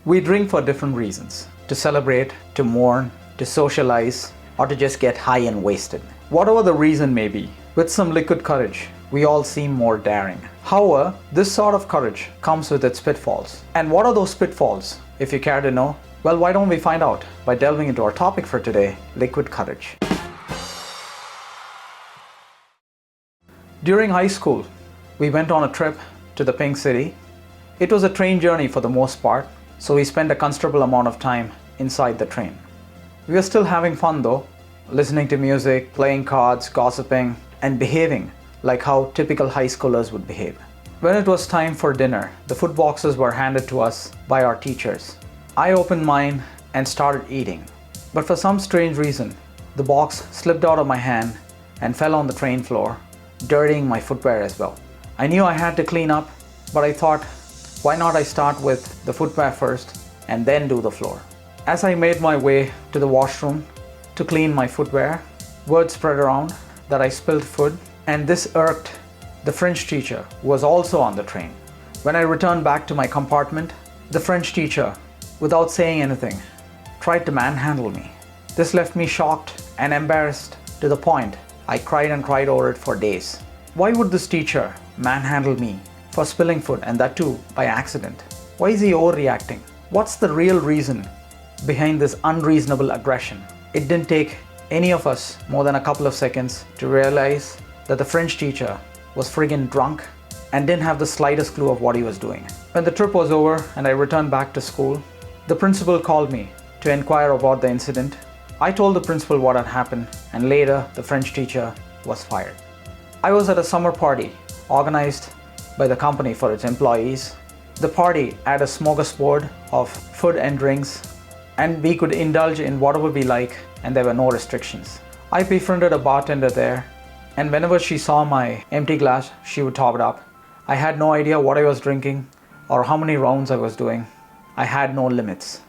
We drink for different reasons: to celebrate, to mourn, to socialize, or to just get high and wasted. Whatever the reason may be, with some liquid courage, we all seem more daring. However, this sort of courage comes with its pitfalls. And what are those pitfalls? If you care to know, well, why don't we find out by delving into our topic for today, liquid courage. During high school, we went on a trip to the Pink City. It was a train journey for the most part, so we spent a considerable amount of time inside the train. We were still having fun though, listening to music, playing cards, gossiping, and behaving like how typical high schoolers would behave. When it was time for dinner, the food boxes were handed to us by our teachers. I opened mine and started eating. But for some strange reason, the box slipped out of my hand and fell on the train floor, dirtying my footwear as well. I knew I had to clean up, but I thought, why not I start with the footwear first and then do the floor. As I made my way to the washroom to clean my footwear, word spread around that I spilled food, and this irked the French teacher who was also on the train. When I returned back to my compartment, the French teacher, without saying anything, tried to manhandle me. This left me shocked and embarrassed to the point I cried and cried over it for days. Why would this teacher manhandle me for spilling food, and that too by accident? Why is he overreacting? What's the real reason behind this unreasonable aggression? It didn't take any of us more than a couple of seconds to realize that the French teacher was friggin' drunk and didn't have the slightest clue of what he was doing. When the trip was over and I returned back to school, the principal called me to inquire about the incident. I told the principal what had happened, and later the French teacher was fired. I was at a summer party organized by the company for its employees. The party had a smorgasbord of food and drinks, and we could indulge in whatever we like, and there were no restrictions. I befriended a bartender there, and whenever she saw my empty glass, she would top it up. I had no idea what I was drinking or how many rounds I was doing. I had no limits.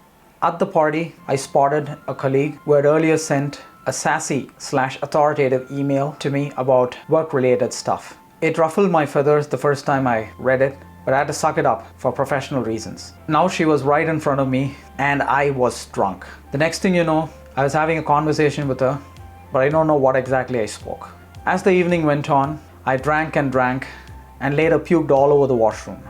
At the party, I spotted a colleague who had earlier sent a sassy/authoritative email to me about work-related stuff. It ruffled my feathers the first time I read it, but I had to suck it up for professional reasons. Now she was right in front of me and I was drunk. The next thing you know, I was having a conversation with her, but I don't know what exactly I spoke. As the evening went on, I drank and later puked all over the washroom.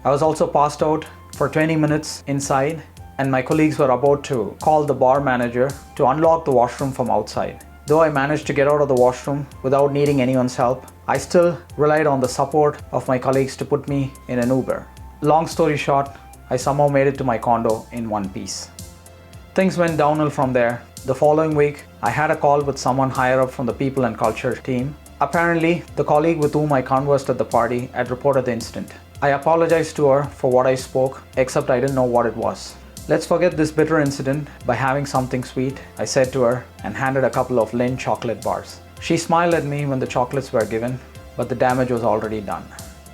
I was also passed out for 20 minutes inside, and my colleagues were about to call the bar manager to unlock the washroom from outside. Though I managed to get out of the washroom without needing anyone's help, I still relied on the support of my colleagues to put me in an Uber. Long story short, I somehow made it to my condo in one piece. Things went downhill from there. The following week, I had a call with someone higher up from the people and culture team. Apparently, the colleague with whom I conversed at the party had reported the incident. I apologized to her for what I spoke, except I didn't know what it was. Let's forget this bitter incident by having something sweet, I said to her, and handed a couple of Lindt chocolate bars. She smiled at me when the chocolates were given, but the damage was already done.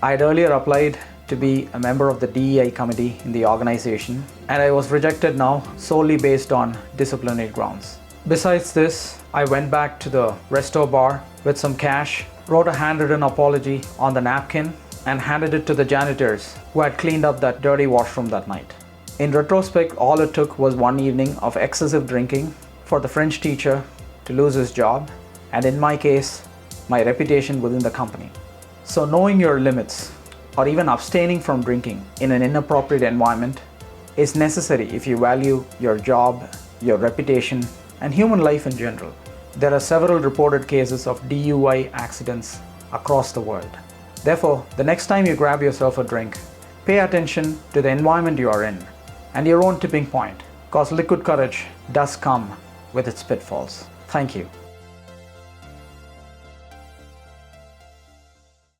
I had earlier applied to be a member of the DEI committee in the organization, and I was rejected now solely based on disciplinary grounds. Besides this, I went back to the resto bar with some cash, wrote a handwritten apology on the napkin, and handed it to the janitors who had cleaned up that dirty washroom that night. In retrospect, all it took was one evening of excessive drinking for the French teacher to lose his job, and in my case, my reputation within the company. So knowing your limits, or even abstaining from drinking in an inappropriate environment, is necessary if you value your job, your reputation, and human life in general. There are several reported cases of DUI accidents across the world. Therefore, the next time you grab yourself a drink, pay attention to the environment you are in and your own tipping point, because liquid courage does come with its pitfalls. Thank you.